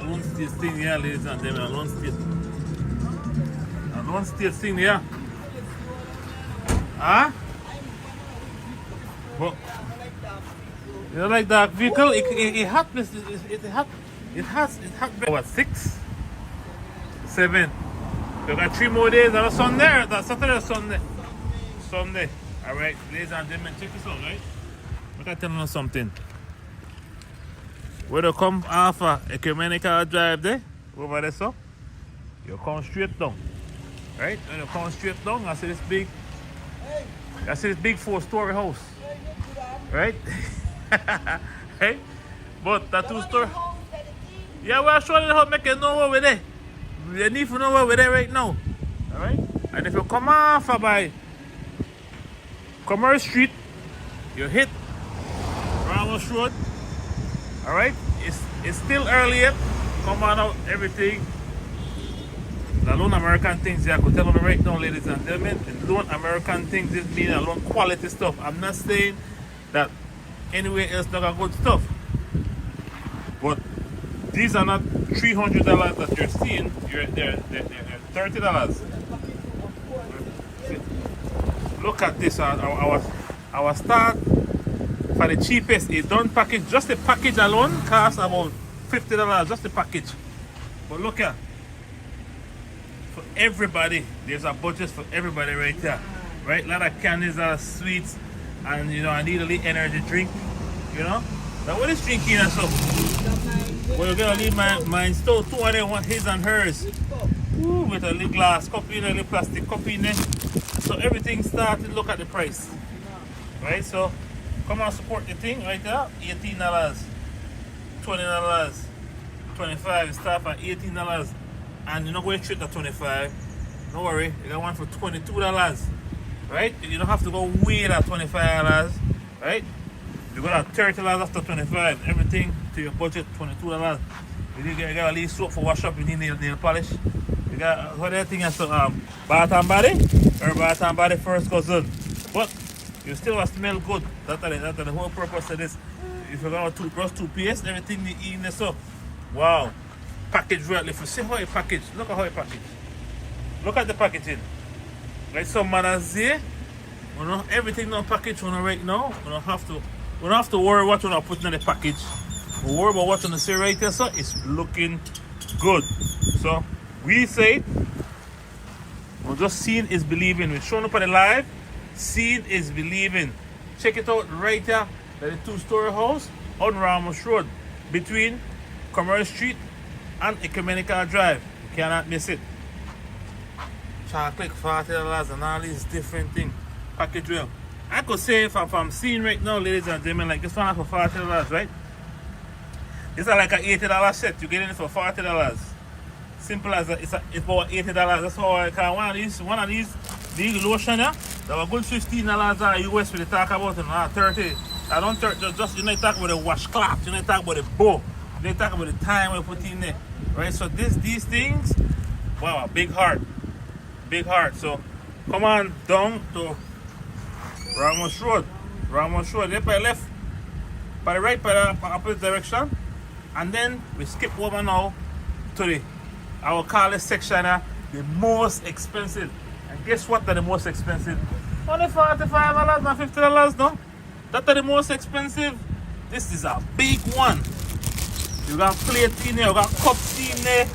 Alone State thing here, ladies and gentlemen. Alone State. Alone State thing here. Huh? But, you know, like that vehicle, it had, it has what, 6? 7. You got 3 more days on a Sunday, that's Saturday or Sunday? Sunday. Alright, ladies and gentlemen, check this out, right? Look at telling you something. When you come off a Ecumenical Drive there, over there, so you come straight down. Right? When you come straight down, I see this big 4-story house. Right? Right? But that 2-story. Yeah, we're showing you how to make you know where we're there. You need to know where we're there right now. Alright? And if you come off by Commerce Street, you hit Ramos Road. Alright? It's still early yet. Come on out, everything. The Lone American things, yeah, I could tell you right now, ladies and gentlemen. The Lone American things, this means a Lone quality stuff. I'm not saying that anywhere else not got good stuff. But these are not $300 that you're seeing. They're $30. Look at this. Our start for the cheapest, a done package, just the package alone costs about $50, just the package. But look here, for everybody, there's a budget for everybody right here, right? A lot of candies, a lot of sweets, and you know, I need a little energy drink, you know. Now what is drinking and stuff? Well, you're gonna leave my stove 201 his and hers. Ooh, with a little glass cup in, a little plastic cup in there. So everything started, look at the price. Right, so come on, support the thing right there. $18, $20, $25. It starts at $18. And you're not going straight to $25. Don't worry, you got one for $22. Right? You don't have to go way at $25. Right? You got $30 after $25. Everything to your budget, $22. You got a little soap for wash up, you need nail polish. You got what other thing is bath and body? Or bath and body first cousin. But you still will smell good. That's the whole purpose of this. If you're going to toothbrush, toothpaste, everything you eat in this up. Wow. Package really. If you see how it package, look at how it package. Look at the packaging. Like some man has there. We don't everything not package right now. We don't have to worry what we're not putting in the package. We worry about what's on the see right there, so it's looking good. So we say we're just seeing is believing. We're showing up on the live. Seeing is believing. Check it out right here. The 2-story house on Ramos Road between Commerce Street and Ecumenical Drive. You cannot miss it. Chocolate $40 and all these different things. Package well. I could say if I'm seeing right now, ladies and gentlemen, like this one for $40, right? This is like an $80 set. You get it for $40. Simple as that. It's about $80. That's how I can one of these lotion here. That was good $15 US when they talk about it. 30. I don't just you know talk about the washcloth, you know talk about the bow, you know talk about the time we put in there. Right? So these things, wow, big heart. Big heart. So come on down to Ramos Road. Ramos Road. Then by left, by the right, by the opposite direction. And then we skip over now to our car section, the most expensive. And guess what? They're the most expensive. Only $45, not $50, no? That's the most expensive. This is a big one. You got plates in there, you got cups in there.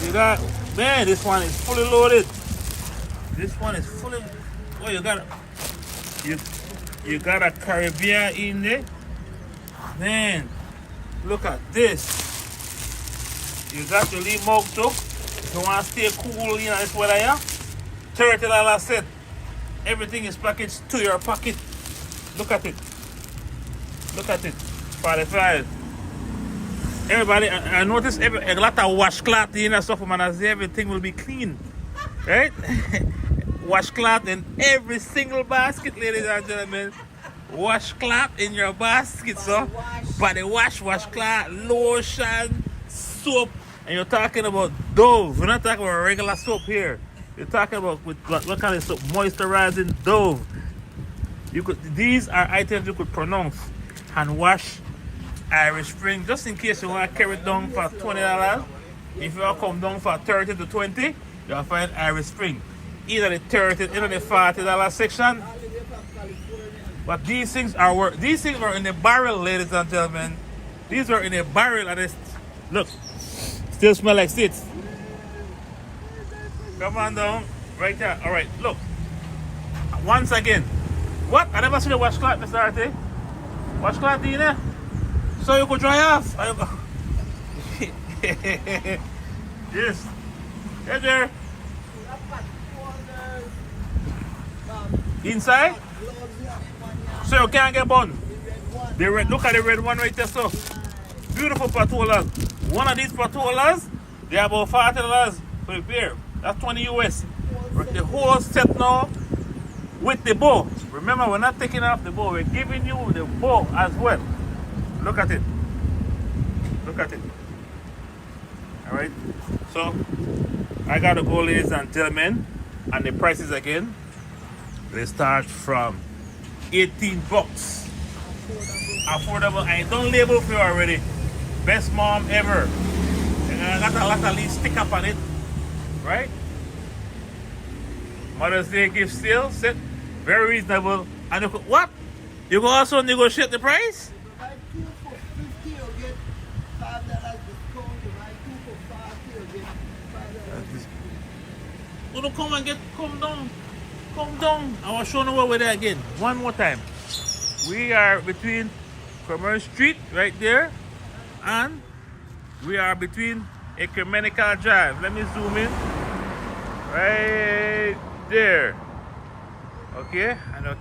You got, man, this one is fully loaded. This one is fully, oh, you got a Caribbean in there. Man, look at this. You got your little mug too. If you want to stay cool, you know, this weather here. $30 set. Everything is packaged to your pocket. Look at it. Look at it. 45. Everybody, I noticed a lot of washcloth in and stuff, man. I say everything will be clean. Right? Washcloth in every single basket, ladies and gentlemen. Washcloth in your basket, so. Body wash, washcloth, lotion, soap. And you're talking about Dove. We're not talking about regular soap here. You're talking about with what kind of soap? Moisturizing Dove. These are items you could pronounce. Hand wash, Irish Spring, just in case you want to carry it down for $20. If you want to come down for 30 to 20, you'll find Irish Spring. Either the 30, either the $40 section. But these things are in the barrel, ladies and gentlemen. These are in a barrel and it's, look, still smell like seeds. Come on down, right there. All right, look. Once again, what? I never seen a washcloth, Mr. Arte. Washcloth, do you know? So you could dry off. Yes. Hey there. Inside? So you can't get bun. The red, look at the red one right there, so. Beautiful patolas. One of these patolas, they are about $40 for the pair. That's 20 US. The whole set now with the bow. Remember, we're not taking off the bow. We're giving you the bow as well. Look at it. Look at it. All right. So, I got to go, ladies and gentlemen. And the prices again. They start from 18 bucks. Affordable. I don't label for you already. Best mom ever. And I got a lot of leaves stick up on it. Right? Mother's Day gift still set. Very reasonable. And you could, what? You can also negotiate the price? Buy 2 for 50, you'll get $5 discount. You buy 2 for 40, you'll get $5 discount. Come down. I will show you where we're there again. One more time. We are between Commerce Street, right there, and we are between Ecumenical Drive. Let me zoom in. Right there. Okay, and you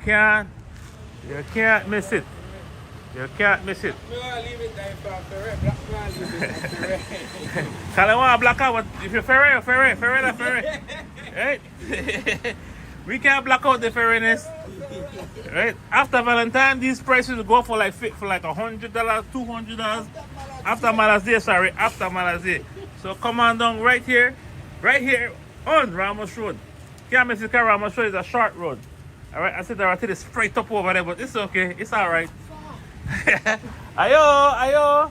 can't miss it. You can't miss it. I want to black out, but if you're Ferrari, right? We can't black out the Ferrariness. Right? After Valentine, these prices will go for like $100, $200. After Mother's Day, after Mother's Day. So come on down right here on Ramos Road. Can't miss it, because Ramos Road is a short road. Alright, I said I think it's straight up over there, but it's okay. It's alright. Ayo.